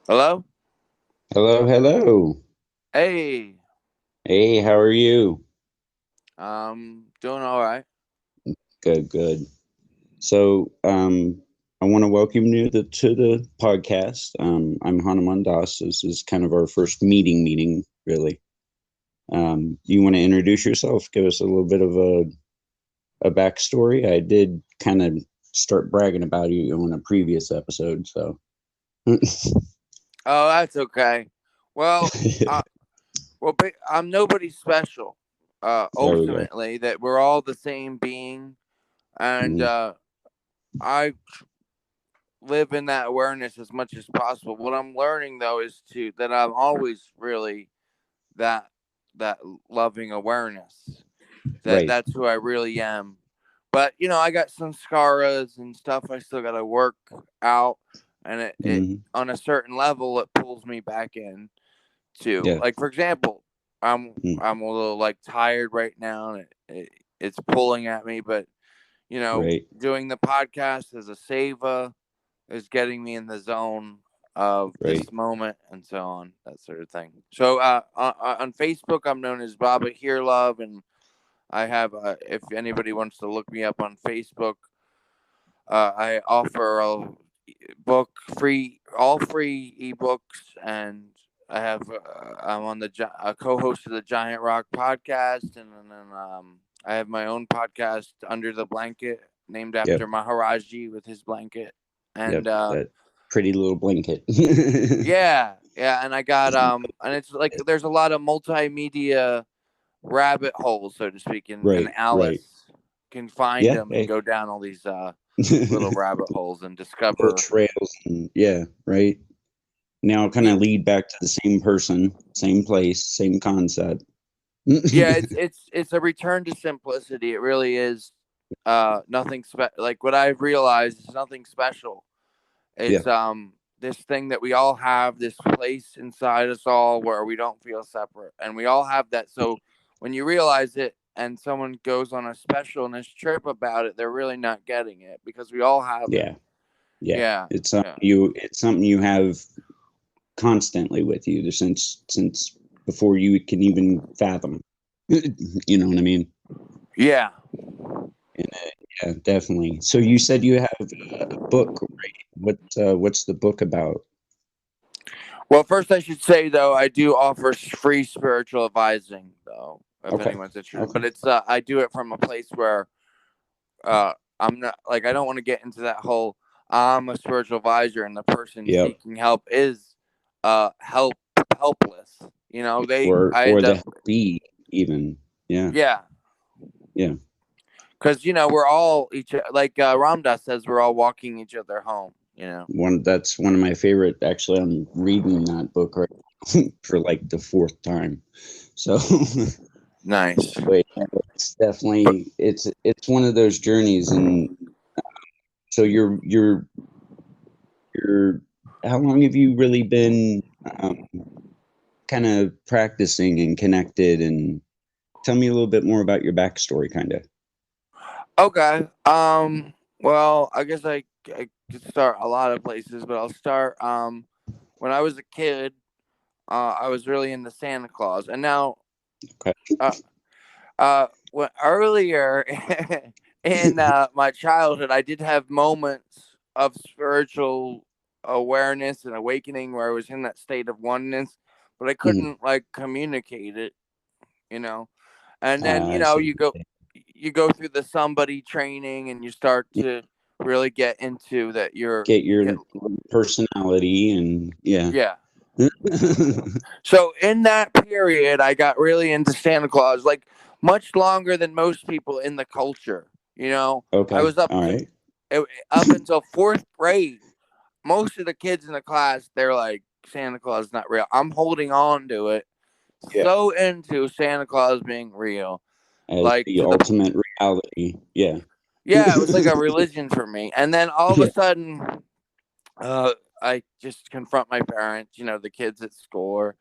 Hello? Hello, hello. Hey. Hey, how are you? Doing all right. Good, good. So, I want to welcome you to the podcast. I'm Hanuman Das. This is kind of our first meeting, really. You want to introduce yourself? Give us a little bit of a backstory. I did kind of start bragging about you on a previous episode, so there Oh, that's okay. Well, uh, I'm nobody special. we go. Ultimately, that we're all the same being, and Mhm. I live in that awareness as much as possible. What I'm learning though is to that I'm always really that that loving awareness. Right. That's who I really am. But I got some scaras and stuff I still got to work out, and it Hmm. on a certain level it pulls me back in to Yeah. like for example, Mm. I'm a little like tired right now, and it's pulling at me. But Right. doing the podcast as a saver is getting me in the zone of Right. this moment and so on, that sort of thing. So on Facebook I'm known as Baba Here Love, and I have, if anybody wants to look me up on Facebook, I offer a book free, all free ebooks, and I'm on the a co-host of the Giant Rock podcast, and then I have my own podcast, Under the Blanket, named Yep. after Maharaji with his blanket, and Yep. That pretty little blanket. yeah, yeah, and I got and it's like there's a lot of multimedia rabbit holes, so to speak, and Right, right. Alice can find Yeah, them and hey. go down all these little rabbit holes and Little discover. trails and yeah, right. Now kind Yeah, of lead back to the same person, same place, same concept. yeah, it's a return to simplicity. It really is. Nothing like what I've realized is nothing special. Yeah, It's this thing that we all have, this place inside us all where we don't feel separate, and we all have that. So when you realize it and someone goes on a specialness trip about it, they're really not getting it because we all have it. yeah, yeah. Yeah, yeah, It's something you have constantly with you since before you can even fathom. You know what I mean? yeah. And, yeah, definitely. So you said you have a book, right? What's the book about? Well, first I should say though, I do offer free spiritual advising though, if Okay. anyone's interested. Okay. But it's I do it from a place where I'm not like I don't want to get into that whole I'm a spiritual advisor and the person Yep. seeking help is helpless. They I Or end the up helpee even. Yeah. yeah, Yeah. because we're all each like Ramdas says we're all walking each other home. One that's one of my favorite. Actually, I'm reading that book right now for like the fourth time. So, Nice. but yeah, it's But definitely it's one of those journeys. And so you're how long have you really been um, kind of practicing and connected? And tell me a little bit more about your backstory, kind of. okay. Well, I guess I could start a lot of places, but I'll start when I was a kid. I was really into Santa Claus, and now Okay. uh when earlier in my childhood, I did have moments of spiritual awareness and awakening where I was in that state of oneness, but I Mhm. couldn't like communicate it, you know. And then I see. you go through the somebody training, and you start to really get into that Get you your get personality and yeah. yeah. So in that period, I got really into Santa Claus, like much longer than most people in the culture. I Okay. was up All to right. up until fourth grade. Most of the kids in the class, they're like, Santa Claus is not real. I'm holding on to it, Yeah. so into Santa Claus being real, As like the to the ultimate reality. Yeah. yeah, it was like a religion for me. And then all of a Yeah. sudden, uh, I just confront my parents. The kids at school are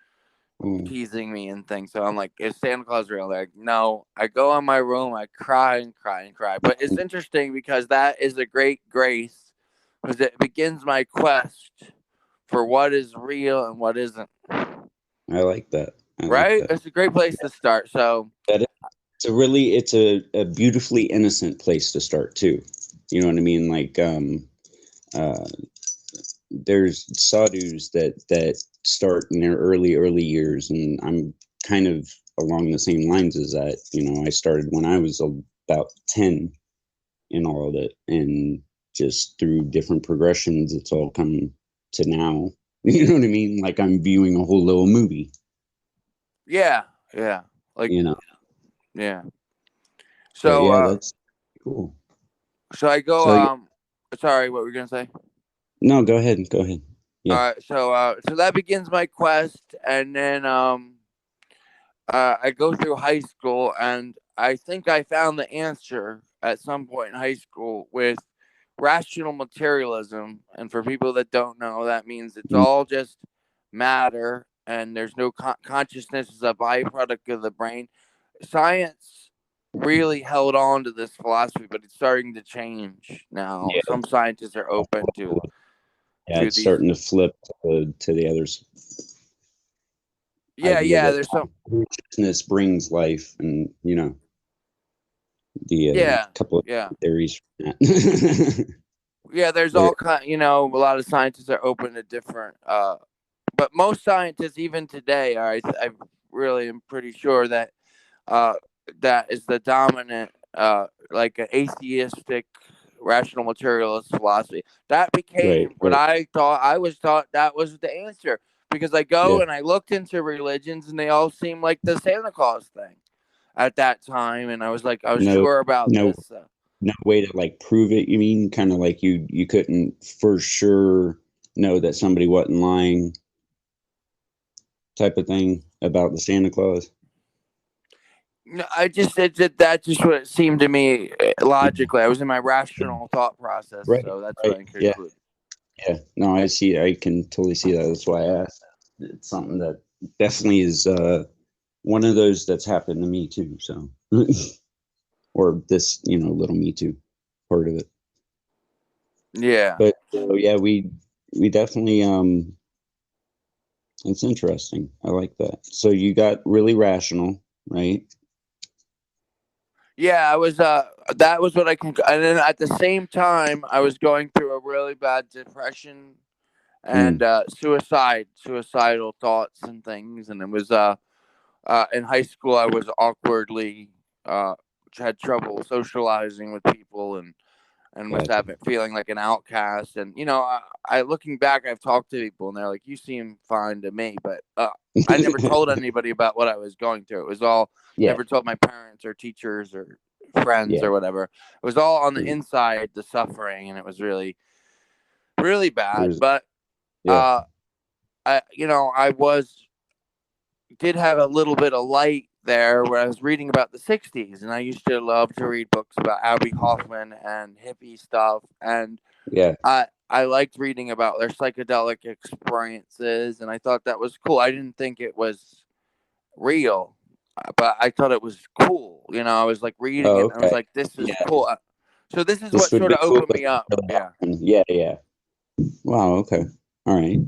Mm. teasing me and things. So I'm like, is Santa Claus real? They're like, no. I go in my room, I cry and cry and cry. But it's interesting because that is a great grace because it begins my quest for what is real and what isn't. I like that. I like Right? that. It's a great place to start. So, That is, it's a beautifully innocent place to start too. You know what I mean? Like uh, there's sadhus that start in their early years, and I'm kind of along the same lines as that. You know, I started when I was about 10 in all of it, and just through different progressions, it's all come to now. You know what I mean? Like I'm viewing a whole little movie. yeah, yeah, like You know. yeah. But So, yeah, that's cool. so I go. So Sorry, what were you gonna say? no, go ahead. Go ahead. All Yeah. right, so that begins my quest, and then I go through high school, and I think I found the answer at some point in high school with rational materialism. And for people that don't know, that means it's Mm, all just matter, and there's no consciousness is a byproduct of the brain. Science really held on to this philosophy, but it's starting to change now. yeah. Some scientists are open Yeah, to it's these. starting to flip to the others Yeah, idea yeah. that There's some. consciousness brings life, and the Yeah, couple of yeah. theories from that. Yeah, there's There, all kind. A lot of scientists are open to different. But most scientists, even today, are. I really am pretty sure that uh, that is the dominant, like an atheistic, rational materialist philosophy. That right, became what right, I thought. I was taught that was the answer because I yeah. go and I looked into religions, and they all seem like the Santa Claus thing at that time, and I was No, sure about no, this. no way to like prove it. You mean kind of like you couldn't for sure know that somebody wasn't lying, type of thing about the Santa Claus. No, I just said that just what it seemed to me Mhm. logically. I was in my rational thought process, Right, so that's what right, I yeah, conclude. yeah. No, I see. I can totally see that. That's why I asked. It's something that definitely is one of those that's happened to me too. So, or this, little me too part of it. Yeah, But yeah, we definitely it's interesting. I like that. So you got really rational, right? yeah. I was. That was what I can. And then at the same time, I was going through a really bad depression and Mm, suicidal thoughts and things. And it was in high school. I was awkwardly had trouble socializing with people and was gotcha. having feeling like an outcast. And I looking back, I've talked to people, and they're like, "You seem fine to me," but I never told anybody about what I was going through. It was all Yeah, never told my parents or teachers or friends yeah. or whatever. It was all on the Mm. inside, the suffering, and it was really, really bad. There's But yeah. uh, I was did have a little bit of light there where I was reading about the 60s, and I used to love to read books about Abby Hoffman and hippie stuff, and Yeah. I liked reading about their psychedelic experiences, and I thought that was cool. I didn't think it was real, but I thought it was cool. I was like reading Oh, it, and I was okay. like, "This is Yeah. cool." So this is This what would sort be of cool opened if me up. it Yeah. happened. Yeah, yeah. Wow, okay. All right.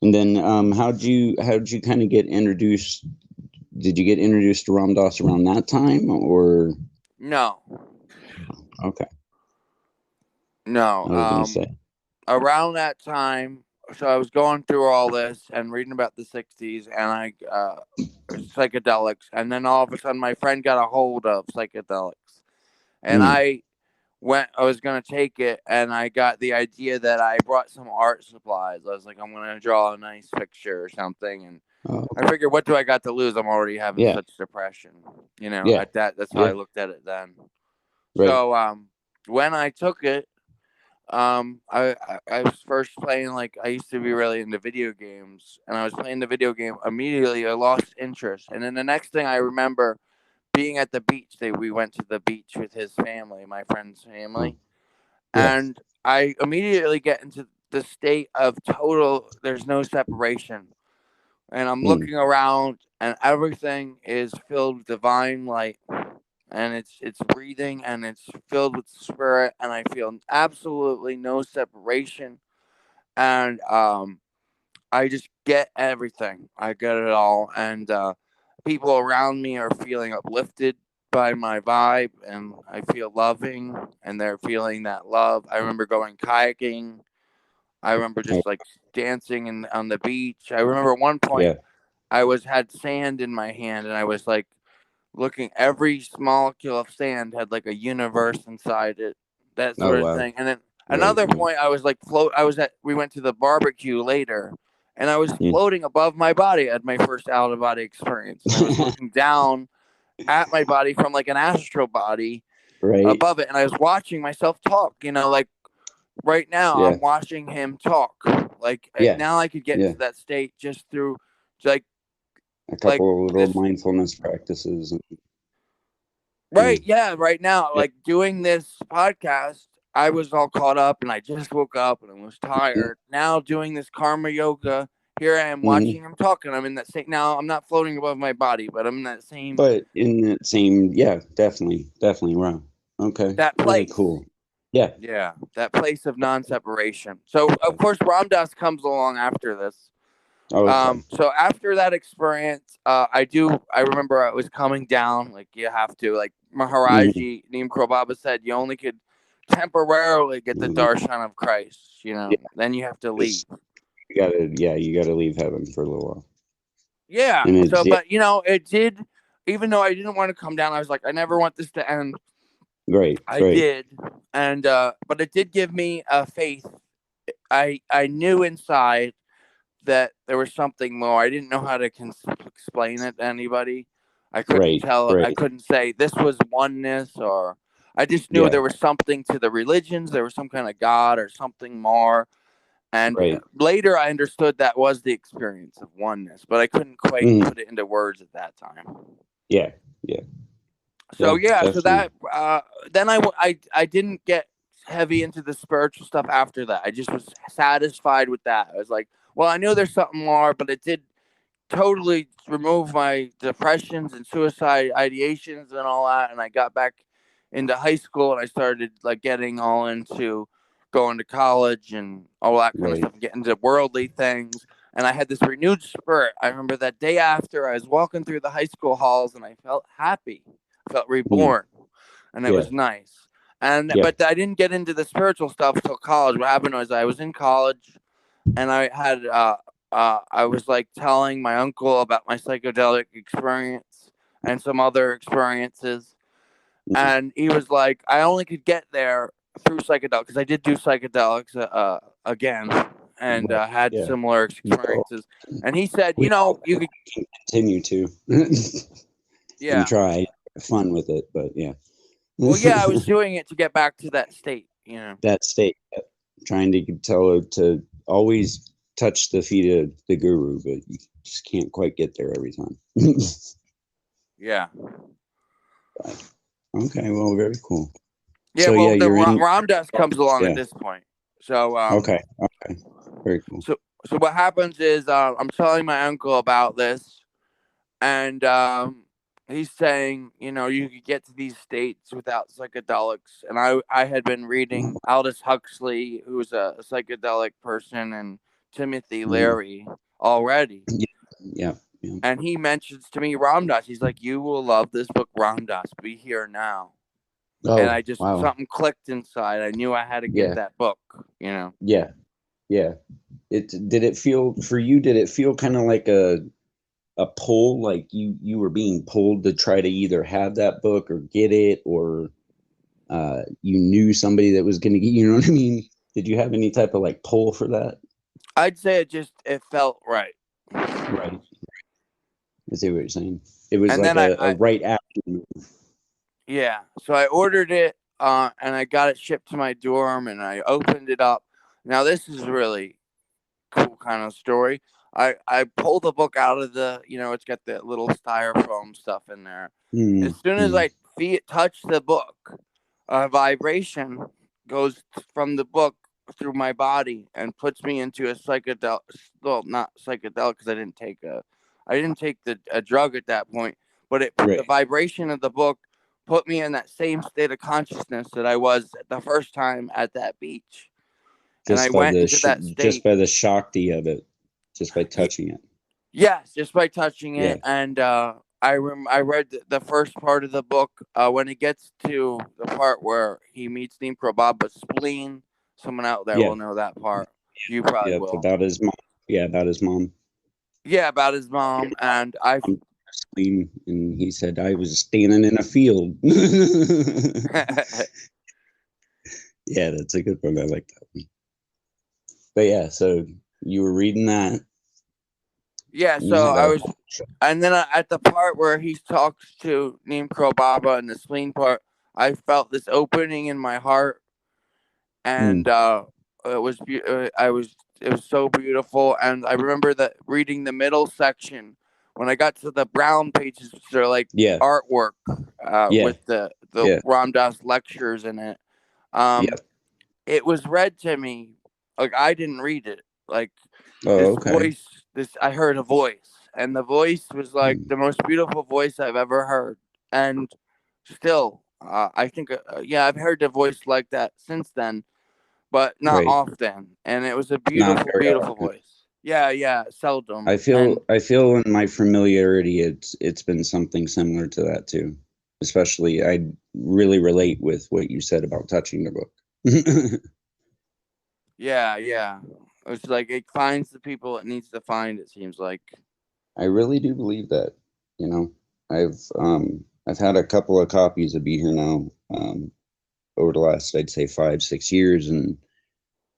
And then how'd you kind of get introduced? Did you get introduced to Ram Dass around that time, or No, okay? no. I was gonna say, Around that time, so I was going through all this and reading about the 60s, and psychedelics, and then all of a sudden, my friend got a hold of psychedelics, and mm, I was gonna take it, and I got the idea that I brought some art supplies. I was like, I'm gonna draw a nice picture or something, and oh, I okay. figured, what do I got to lose? I'm already having Yeah, such depression, yeah, at that's how I yeah. looked at it then. Right. So when I took it, I was first playing, like, I used to be really into video games, and I was playing the video game. Immediately I lost interest, and then the next thing I remember being at the beach. We went to the beach with his family, my friend's Oh, family, yeah. and I immediately get into the state of total. There's no separation, and I'm Mm, looking around, and everything is filled with divine light, and it's breathing, and it's filled with spirit, and I feel absolutely no separation. And I just get everything. I get it all, and people around me are feeling uplifted by my vibe, and I feel loving, and they're feeling that love. I remember going kayaking. I remember Oh, just like dancing on the beach. I remember at one point yeah. I had sand in my hand, and I was like looking. Every molecule of sand had like a universe inside it, that Oh sort of wow. thing. And then Right. another Right. point, I was like float. I was at. We went to the barbecue later, and I was Mm. floating above my body at my first out of body experience, and I was looking down at my body from like an astral body Right. above it, and I was watching myself talk. Like right now, Yeah. I'm watching him talk. Like Yeah. now, I could get Yeah. into that state just through like A like couple of little this. mindfulness practices. And, yeah. Right, yeah, right now, Yeah. like doing this podcast, I was all caught up and I just woke up and I was tired. Now doing this karma yoga, here I am Mm-hmm. watching him talk, and I'm in that same. Now I'm not floating above my body, but I'm in that same But in that same, yeah, definitely, definitely. Wow. Okay. that Really place. cool. Yeah. Yeah, that place of non-separation. So of course Ramdas comes along after this. Okay. So after that experience, I remember I was coming down. Like you have to, like Mm-hmm. Maharaji Neem Kro Baba said, you only could temporarily get the darshan of Christ. Yeah. Then you have to leave. Just you gotta, yeah, you gotta leave heaven for a little while. Yeah. And So, it's, yeah, but it did. Even though I didn't want to come down, I was like, I never want this to end. great, I great. did, and but it did give me a faith. I knew inside that there was something more. I didn't know how to explain it to anybody. I couldn't Right, tell. I right. couldn't say this was oneness, or I just knew Yeah, there was something to the religions. There was some kind of God or something more. And right. later, I understood that was the experience of oneness, but I couldn't quite Mm-hmm. put it into words at that time. Yeah, yeah, So yeah, yeah, so definitely. that then I didn't get heavy into the spiritual stuff after that. I just was satisfied with that. I was like, well, I knew there's something more, but it did totally remove my depressions and suicide ideations and all that. And I got back into high school and I started like getting all into going to college and all that kind of Right. stuff, and getting into worldly things. And I had this renewed spirit. I remember that day after I was walking through the high school halls and I felt happy, I felt Mm. reborn, and it Yeah, was nice. And yeah. but I didn't get into the spiritual stuff until college. What happened was I was in college and I was like telling my uncle about my psychedelic experience and some other experiences, Mm. and he was like, I only could get there through psychedelics because I did do psychedelics again and Right. had Yeah. similar We all, experiences. And he said, we all you could, can continue to and yeah. try have fun with it, but yeah. Well, yeah, I was doing it to get back to that state. That state, trying to tell her to always touch the feet of the guru, but you just can't quite get there every time. Yeah. Okay, well, very cool. Yeah, So yeah, well, the you're in. Ram Dass comes along at Yeah. this point. So, Okay. Okay. Very cool. so, so what happens is I'm telling my uncle about this, and he's saying, you could get to these states without psychedelics. And I had been reading Aldous Huxley, who's a psychedelic person, and Timothy Mm. Leary already. Yeah. Yeah. Yeah. And he mentions to me Ram Dass. He's like, you will love this book, Ram Dass. Be here now. And Oh I just wow. something clicked inside. I knew I had to get Yeah. that book. Yeah. Yeah. It did it feel for you? Did it feel kind of like a pull, like you were being pulled to try to either have that book or get it, or you knew somebody that was going to get, you know what I mean? Did you have any type of like pull for that? I'd say it felt right. Right. I see what you're saying. It was And like then a right action move. yeah, so I ordered it, and I got it shipped to my dorm, and I opened it up. Now this is really cool kind of story. I pulled the book out of it's got the little styrofoam stuff in there. As Mm, soon as mm, I touch the book, a vibration goes from the book through my body and puts me into a psychedelic. Well, not psychedelic because I didn't take a drug at that point. But the right. vibration of the book put me in that same state of consciousness that I was the first time at that beach, and I Just by went the into that just state. by the shakti of it. just by touching it. Yes, just by touching Yeah, it, and I read the first part of the book. When it gets to the part where he meets Nimro Baba's spleen, someone out there yeah, will know that part. You probably yeah. will. About his mom. Yeah, about his mom. Yeah, about his mom, and I. Mom clean, and he said I was standing in a field. Yeah, that's a good one. I like that one. But yeah, so you were reading that. Yeah, You so had I a was, and then at the part where he talks to Nimro Baba and the spleen part, I felt this opening in my heart, mm, and it was I was it was so beautiful, and I remember that reading the middle section when I got to the brown pages, which are like yeah, artwork yeah, with the yeah, Ram Dass lectures in it. yeah. It was read to me like I didn't read it. Like Oh, this okay. voice, this I heard a voice, and the voice was like Mm, the most beautiful voice I've ever heard, and still, I think, yeah, I've heard a voice like that since then, but not right. often. And it was a Not beautiful, very beautiful often. voice. Yeah, yeah, seldom. And I feel in my familiarity, it's been something similar to that too. Especially, I really relate with what you said about touching the book. yeah, yeah, it's like it finds the people it needs to find. It seems like. I really do believe that. You know, I've had a couple of copies of Be Here Now over the last, I'd say, 5 6 years, and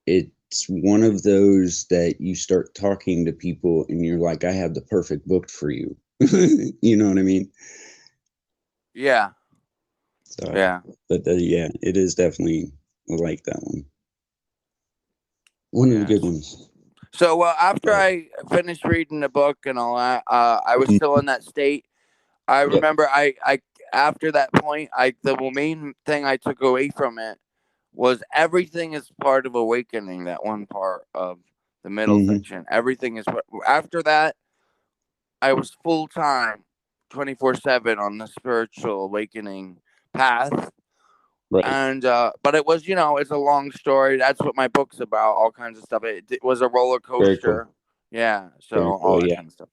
it's one of those that you start talking to people and you're like, I have the perfect book for you. You know what I mean? Yeah, So, yeah, but yeah, it is definitely like that one. One of the good yes. ones. So after But I finished reading the book and all that, I was still in that state. I yep. remember I after that point, the main thing I took away from it was everything is part of awakening. That one part of the middle Hmm. section, everything is. After that, I was full time, 24/7 on the spiritual awakening path. Right. And but it was, it's a long story. That's what my book's about. All kinds of stuff. It was a roller Very cool. coaster. Yeah. So Very all cool. that Yeah. kind of stuff.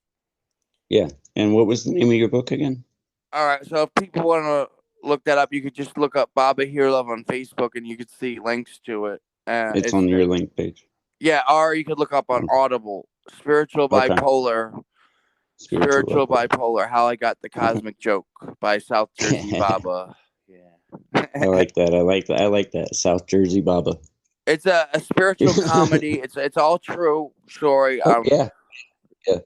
Yeah. And what was the name of your book again? All right. So if people want to look that up, you could just look up Baba Here Love on Facebook, and you could see links to it. It's It's on your link page. Yeah, or you could look up on Oh, Audible. Spiritual okay. Bipolar. Spiritual Spiritual bipolar. Bipolar. How I Got the Okay. Cosmic Joke by South Jersey Baba. I Yeah. like that. I like that. I like that. South Jersey Baba. It's a spiritual comedy. It's all true story. Oh yeah. Yeah.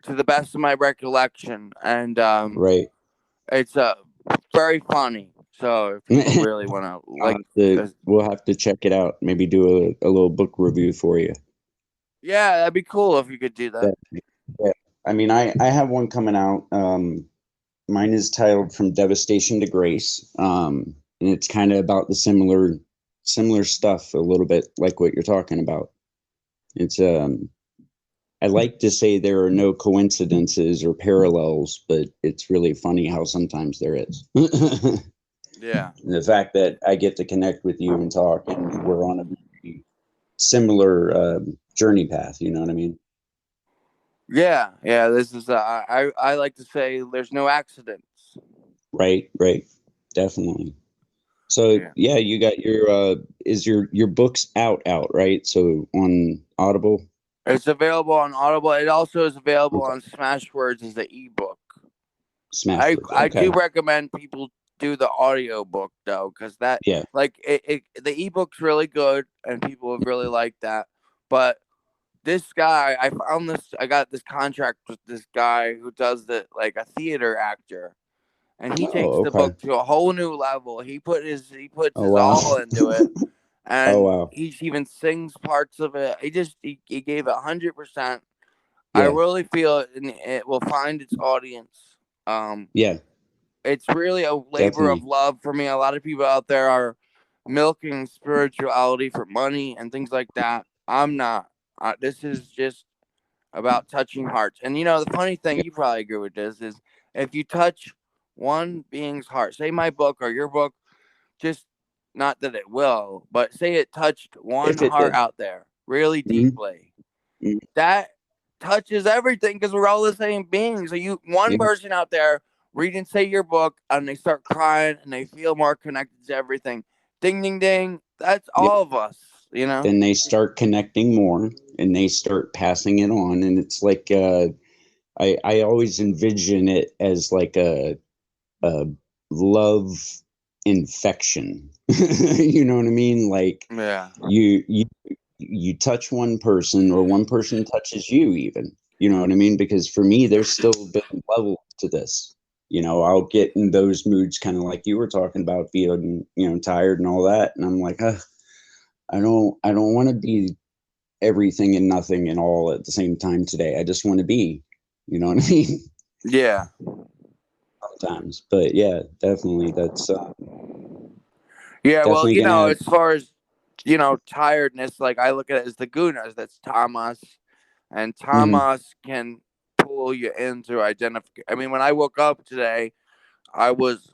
To the best of my recollection, and Right. it's very funny. So if people really want to like, We'll have to check it out. Maybe do a little book review for you. yeah, that'd be cool if you could do that. Definitely. Yeah. I mean, I have one coming out. Mine is titled From Devastation to Grace. And it's kind of about the similar stuff a little bit like what you're talking about. It's I like to say there are no coincidences or parallels, but it's really funny how sometimes there is. Yeah, The fact that I get to connect with you and talk, and we're on a very similar journey path. You know what I mean? yeah, yeah. This is I like to say there's no accidents. Right, right, definitely. So Yeah, yeah, you got your is your books out, right? So on Audible. it's available on Audible. It also is available Okay. on Smashwords as the ebook. Smashwords. I do Okay. recommend people do the audio book though, because that Yeah. like the ebook's really good and people have really liked that. But this guy, I got this contract with this guy who does the like a theater actor, and he takes Oh, the okay. book to a whole new level. He puts Oh, his wow. all into it, Oh, and wow. he even sings parts of it. He gave it 100%. I Yeah. really feel it will find its audience. Yeah. It's really a labor of Definitely. love for me. A lot of people out there are milking spirituality for money and things like that. I'm not. This is just about touching hearts. And the funny thing, Yeah. you probably agree with this, is if you touch one being's heart, say my book or your book, just not that it will, but say it touched one If it heart did. out there really Hmm. deeply. That touches everything because we're all the same beings. So one Yeah, person out there reading, say, your book, and they start crying and they feel more connected to everything. Ding, ding, ding. That's yeah. all of us, you know? Then they start connecting more and they start passing it on. And it's like, I always envision it as like a love infection. You know what I mean? Like Yeah. you touch one person or one person touches you even. You know what I mean? Because for me, there's still been levels to this. I'll get in those moods kind of like you were talking about being, tired and all that. And I'm like, I don't want to be everything and nothing and all at the same time today. I just want to be, you know what I mean? Yeah. Sometimes, but yeah, definitely. That's Yeah. Well, definitely gonna. as far as, tiredness, like I look at it as the gunas. That's Tamas. And Mhm. Tamas can pull you into identify. I mean, when I woke up today, I was,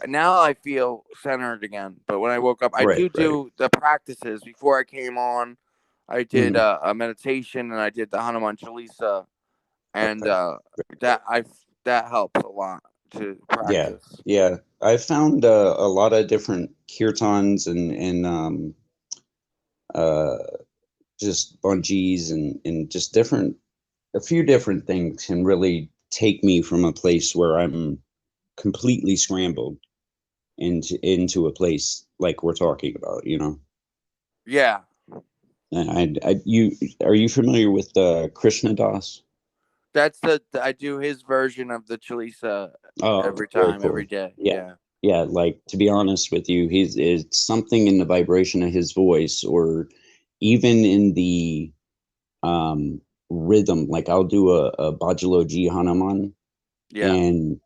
now I feel centered again. But when I woke up, I Right, right. do the practices before I came on. I did Mhm. a meditation and I did the Hanuman Chalisa, and Okay. that helps a lot to Yeah, practice. yeah. I found a lot of different kirtans and uh, just bungees and just a few different things can really take me from a place where I'm completely scrambled into a place like we're talking about. Yeah, You are you familiar with Krishna Das? that's I do his version of the Chalisa Oh, every very time, every cool. day. Yeah. Yeah, Yeah, like to be honest with you, it's something in the vibration of his voice or even in the um rhythm. Like I'll do a Bajaloji Hanuman yeah, and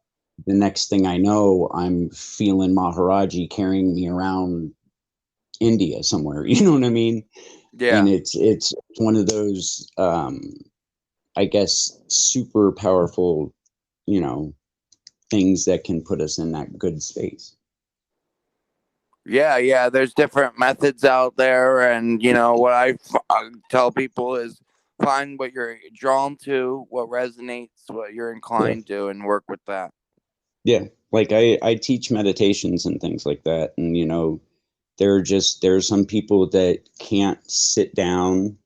the next thing I know, I'm feeling Maharaji carrying me around India somewhere. You know what I mean? And yeah. it's one of those I guess super powerful, you know, things that can put us in that good space. Yeah, yeah. There's different methods out there, and what I tell people is find what you're drawn to, what resonates, what you're Yeah. inclined to, and work with that. Yeah. Like I teach meditations and things like that. And there are some people that can't sit down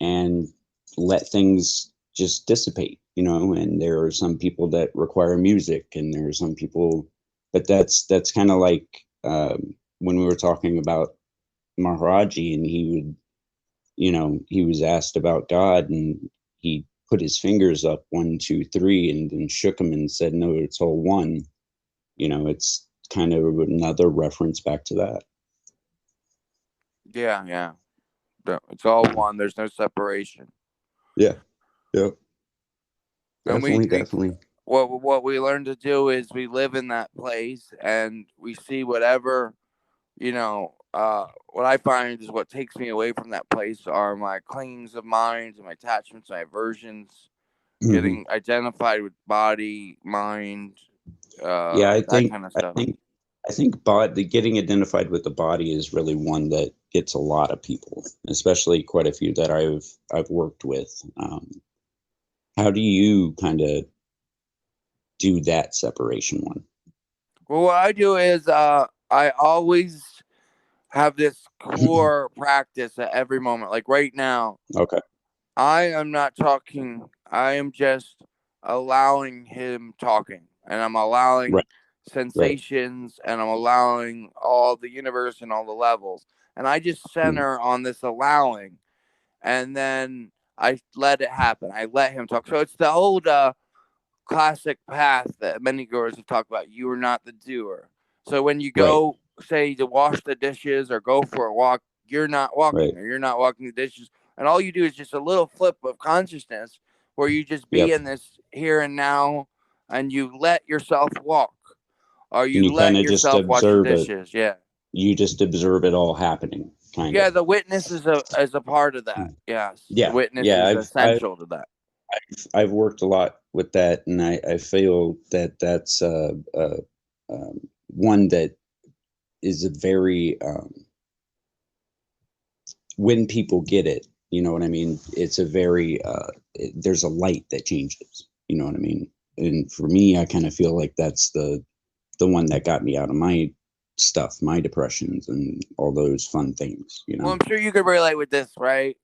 and let things just dissipate, and there are some people that require music and there are some people, but that's kind of like when we were talking about Maharaji and he was asked about God and he put his fingers up 1, 2, 3 and then shook them and said, no, it's all one. It's kind of another reference back to that. Yeah, yeah. It's all Yeah. one. There's no separation. Yeah. Yeah. And Definitely. Definitely. what we learn to do is we live in that place and we see whatever what I find is what takes me away from that place are my clingings of minds and my attachments, my aversions, Hmm. getting identified with body, mind, Yeah, I that think kind of I stuff. think I think the getting identified with the body is really one that gets a lot of people, especially quite a few that I've worked with. How do you kind of do that separation one? Well, what I do is I always have this core practice at every moment. Like right now, Okay. I am not talking. I am just allowing him talking, and I'm allowing Right. Right. sensations, and I'm allowing all the universe and all the levels, and I just Mm. center on this allowing, and then I let it happen. I let him talk. So it's the old classic path that many gurus have talked about. You are not the doer. So when you Right. go, say, to wash the dishes or go for a walk, you're not walking Right. or you're not walking the dishes. And all you do is just a little flip of consciousness where you just be Yep. in this here and now and you let yourself walk or And you you kind let of just yourself wash the observe it. dishes. Yeah. You just observe it all happening, kind Yeah, of. the witness is a part of that. Yes. The Yeah. witness Yeah. is I've essential to that. I've worked a lot with that, and I feel that that's one that is a very when people get it, You know what I mean? It's a very there's a light that changes. You know what I mean? And for me, I kind of feel like that's the one that got me out of my stuff, my depressions, and all those fun things. You Well, know? I'm sure you could relate with this, right?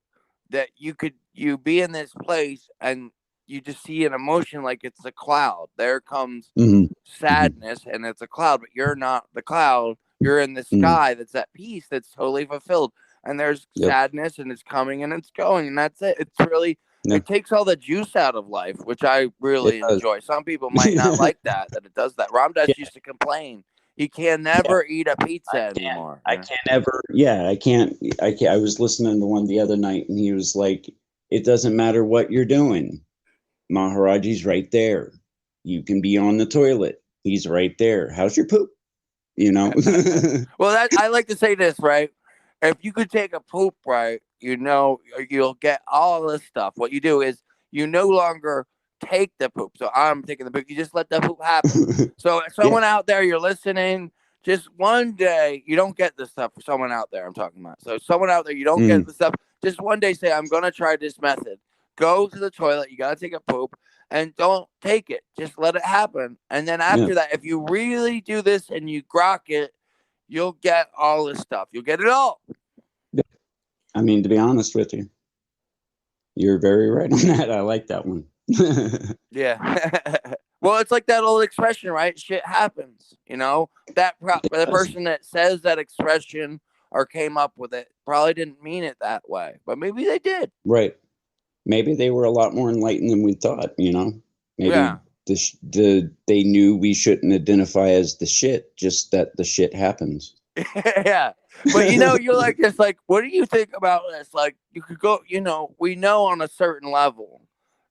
That you be in this place and you just see an emotion like it's a cloud. There comes Hmm. Hmm. sadness and it's a cloud, but you're not the cloud. You're in the Hmm. sky that's at peace, that's totally fulfilled. And there's Yep. sadness and it's coming and it's going, and that's it. It's really, No, it takes all the juice out of life, which I it really does. enjoy. Some people might not like that it does that. Ramdas Yeah. used to complain he can Yeah. never eat a I pizza can't. anymore. I can't ever. Yeah, I can't. I can't. I was listening to one the other night, and he was like, "It doesn't matter what you're doing. Maharaji's right there. You can be on the toilet. He's right there. How's your poop? You know." Well, that I like to say this, right? If you could take a poop, right, you'll get all this stuff. What you do is you no longer take the poop. So I'm taking the poop. You just let the poop happen. So Yeah. someone out there, you're listening. Just one day, you don't get this stuff. For someone out there, I'm talking about. So someone out there, you don't get Mm, the stuff. Just one day, say, I'm gonna try this method. Go to the toilet. You gotta take a poop, and don't take it. Just let it happen. And then yeah. after that, if you really do this and you grok it, you'll get all this stuff. You'll get it all. I mean, to be honest with you, you're very right on that. I like that one. Yeah. Well, it's like that old expression, right? Shit happens. The Yes. person that says that expression or came up with it probably didn't mean it that way, but maybe they did. Right. Maybe they were a lot more enlightened than we thought. You know, maybe Yeah. they knew we shouldn't identify as the shit, just that the shit happens. Yeah. But you're like just like, what do you think about this? Like you could go, we know on a certain level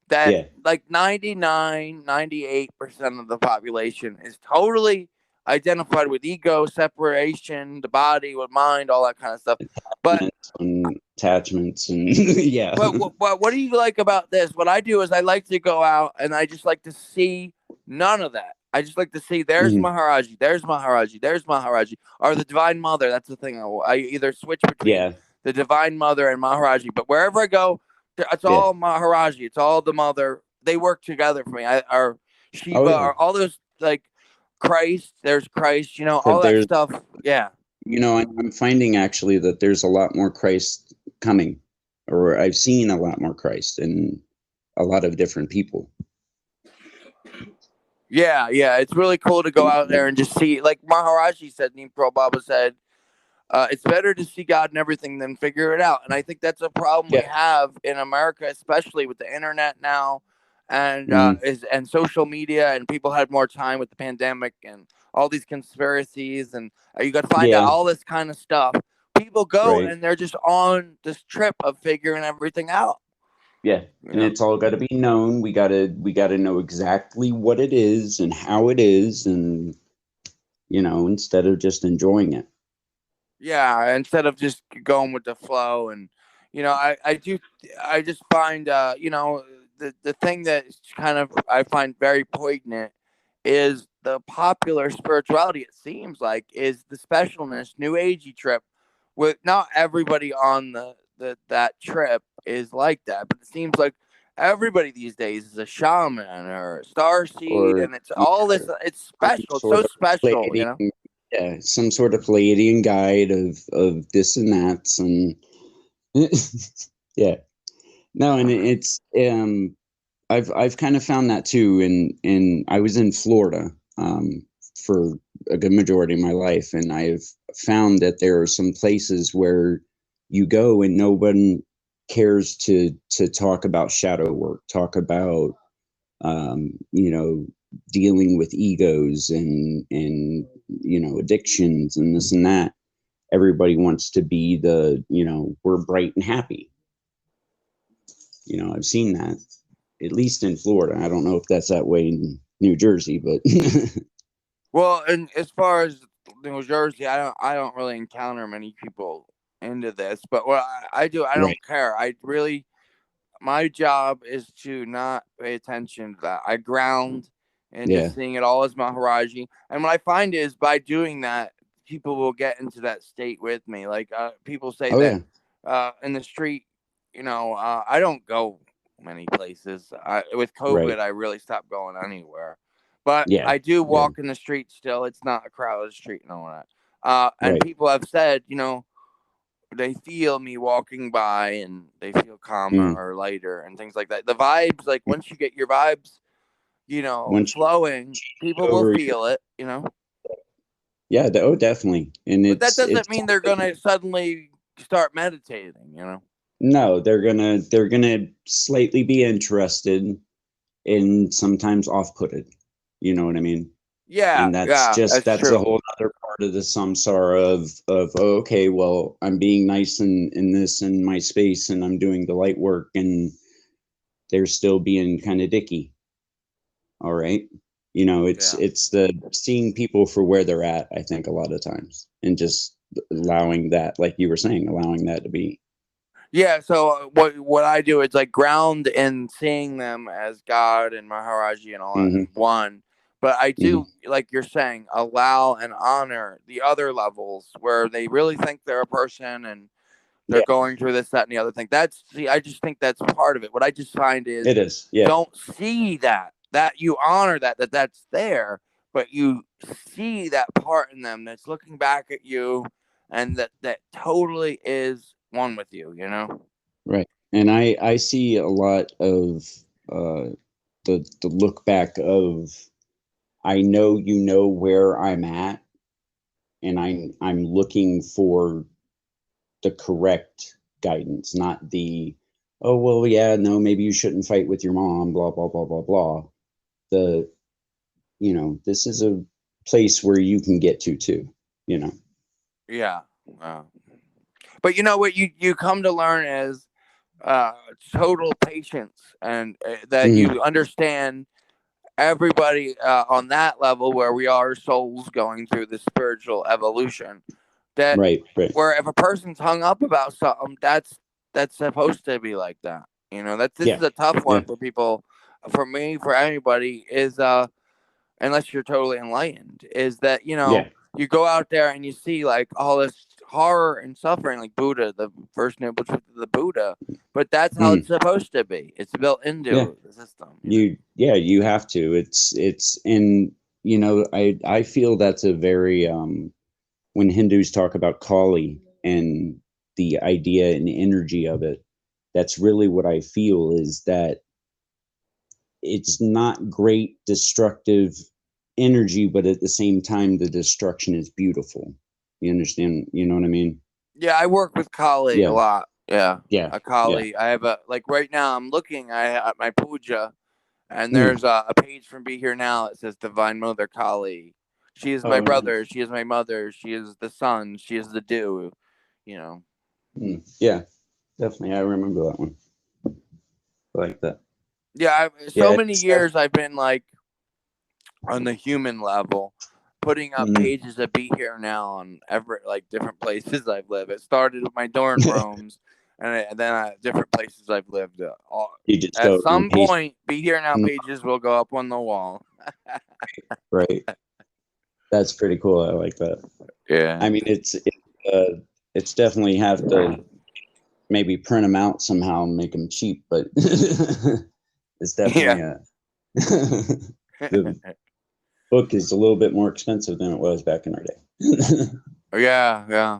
that Yeah. like 99, 98% of the population is totally identified with ego, separation, the body with mind, all that kind of stuff. But And attachments and yeah. what do you like about this? What I do is I like to go out and I just like to see none of that. I just like to see there's Mhm. Maharaji, there's Maharaji, there's Maharaji, or the Divine Mother. That's the thing. I either switch between Yeah. the Divine Mother and Maharaji, but wherever I go, it's Yeah. all Maharaji. It's all the Mother. They work together for me. Or Oh Shiva, yeah. or all those like Christ. There's Christ. But All that there's, stuff. Yeah. I'm finding actually that there's a lot more Christ coming, or I've seen a lot more Christ in a lot of different people. Yeah, yeah, it's really cool to go And, out there and just see, like Maharaji said, Neem Pearl Baba said, it's better to see God in everything than figure it out. And I think that's a problem we yeah. have in America, especially with the internet now, and Mm, and social media, and people had more time with the pandemic and all these conspiracies, and you got to find out yeah. all this kind of stuff. People go Right. and they're just on this trip of figuring everything out. Yeah. You And know. it's all got to be known. We got to know exactly what it is and how it is, and instead of just enjoying it. Yeah, instead of just going with the flow. And I just find the thing that kind of I find very poignant is the popular spirituality, it seems like, is the specialness new agey trip. With not everybody on that trip is like that, but it seems like everybody these days is a shaman or a star seed, Or and it's all this, it's some special, it's so sort of special, Pleiadian, yeah, some sort of Pleiadian guide of this and that, and yeah, no, and it's I've kind of found that too, and I was in Florida for a good majority of my life, and I've found that there are some places where you go and no one cares to talk about shadow work, talk about um, you know, dealing with egos and addictions and this and that. Everybody wants to be we're bright and happy. I've seen that at least in Florida. I don't know if that's that way in New Jersey, but Well, and as far as New Jersey, I don't really encounter many people into this, but what I do, I right, don't care. I really, my job is to not pay attention to that. I ground and yeah, just seeing it all as Maharaji. And what I find is by doing that, people will get into that state with me. Like people say oh that yeah, in the street, I don't go many places. With Right. COVID, I really stopped going anywhere. But Yeah. I do Yeah. walk in the street still. It's not a crowded street and all that. And Right. people have said, they feel me walking by and they feel calmer Mm. or lighter and things like that. The vibes, like once you get your vibes, Once you flowing, people get will over feel it. yeah, oh, definitely. And But that it's doesn't mean they're gonna suddenly start meditating. no, they're gonna slightly be interested and sometimes off-putted. You know what I mean? Yeah, And yeah, that's that's a true. whole other part of the samsara of oh, okay, well, I'm being nice in this in my space and I'm doing the light work and they're still being kind of dicky. All right. Yeah. It's the seeing people for where they're at, I think, a lot of times, and just allowing that, like you were saying, allowing that to be. Yeah, so what I do is like ground and seeing them as God and Maharaji and all that Hmm. in one. But I Hmm. do, like you're saying, allow and honor the other levels where they really think they're a person and they're Yeah, going through this, that, and the other thing. I just think that's part of it. What I just find is it is. Yeah. don't see that you honor that's there, but you see that part in them that's looking back at you and that totally is one with you. Right. And I see a lot of uh, the look back of I know where I'm at, and I'm looking for the correct guidance, not the oh well yeah no maybe you shouldn't fight with your mom blah blah blah blah blah. The this is a place where you can get to too. You know. Yeah. uh, but you know what you come to learn is uh total patience and that Hmm. you understand everybody on that level where we are souls going through the spiritual evolution, that Right. Right. where if a person's hung up about something, that's supposed to be like that. That this Yeah. is a tough Yeah. one for people, for me, for anybody, is unless you're totally enlightened, is that Yeah. you go out there and you see like all this horror and suffering, like Buddha, the first noble truth of the Buddha. But that's how Mm. it's supposed to be. It's built Yeah. into the system. You have to. It's and I feel that's a very when Hindus talk about Kali and the idea and energy of it, that's really what I feel is that it's not great destructive energy, but at the same time, the destruction is beautiful. You understand? You know what I mean? Yeah, I work with Kali a Yeah, lot. Yeah, yeah, a yeah. Kali. I have a like right now. I'm looking at my puja, and Mm. there's a page from Be Here Now. It says Divine Mother Kali. She is my Oh, brother. nice. She is my mother. She is the sun. She is the dew. You know. Mm. Yeah, definitely. I remember that one. I like that. Yeah, so Yeah, many it's def- years I've been like on the human level, putting up mm. pages of Be Here Now on every like different places I've lived. It started with my dorm rooms, and then different places I've lived. You just At go and some paste. point, Be Here Now pages will go up on the wall. Right. That's pretty cool. I like that. Yeah. I mean, it's definitely have to maybe print them out somehow and make them cheap, but it's definitely Yeah. a the book is a little bit more expensive than it was back in our day. Yeah. Yeah.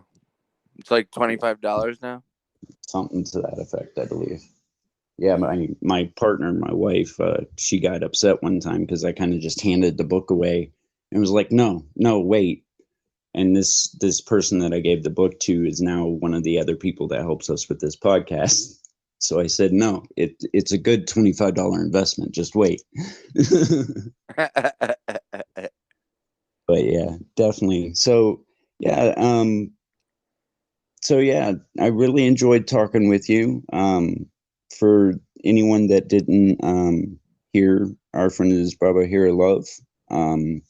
It's like $25 now. Something to that effect, I believe. Yeah, my partner, my wife, she got upset one time because I kind of just handed the book away and was like, "No, no, wait." And this person that I gave the book to is now one of the other people that helps us with this podcast. So I said, "No, it's a good $25 investment. Just wait." But yeah, definitely. Yeah, yeah, I really enjoyed talking with you. For anyone that didn't hear, our friend is Baba Here Love. Um,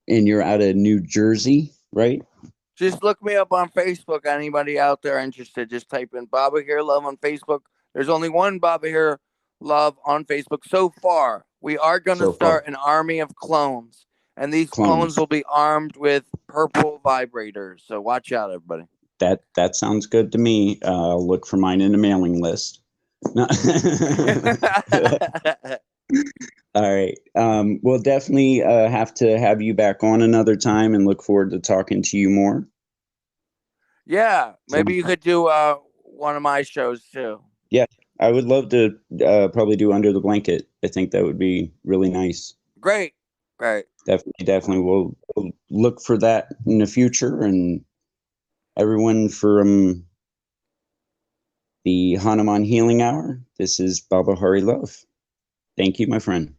and you're out of New Jersey, right? Just look me up on Facebook. Anybody out there interested, just type in Baba Here Love on Facebook. There's only one Baba Here Love on Facebook so far. We are going to So far, start an army of clones, and these clones clones. will be armed with purple vibrators. So watch out, everybody. That sounds good to me. I'll look for mine in the mailing list. No. All right. We'll definitely have to have you back on another time and look forward to talking to you more. Yeah, So, maybe you could do one of my shows too. yeah, I would love to probably do Under the Blanket. I think that would be really nice. Great, great. Definitely. We'll look for that in the future. And everyone from the Hanuman Healing Hour, this is Baba Hari Love. Thank you, my friend.